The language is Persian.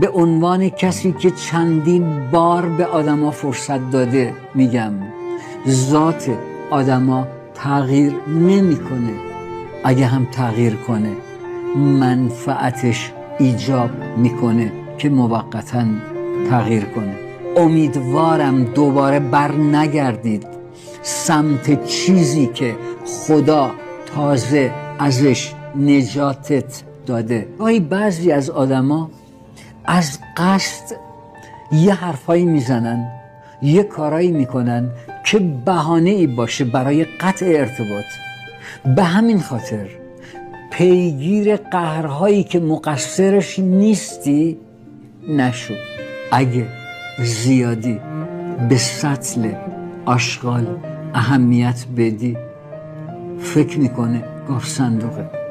به عنوان کسی که چندین بار به آدما فرصت داده میگم ذات آدما تغییر نمیکنه. اگه هم تغییر کنه منفعتش ایجاب میکنه که موقتاً تغییر کنه. امیدوارم دوباره بر نگردید سمت چیزی که خدا تازه ازش نجاتت داده. گاهی بعضی از آدما از قصد یه حرفایی میزنن، یه کارایی میکنن که بهانه‌ای باشه برای قطع ارتباط. به همین خاطر پیگیر قهرهایی که مقصرش نیستی نشو. اگه زیادی به سطل آشغال اهمیت بدی فکر میکنه گاف صندوقه.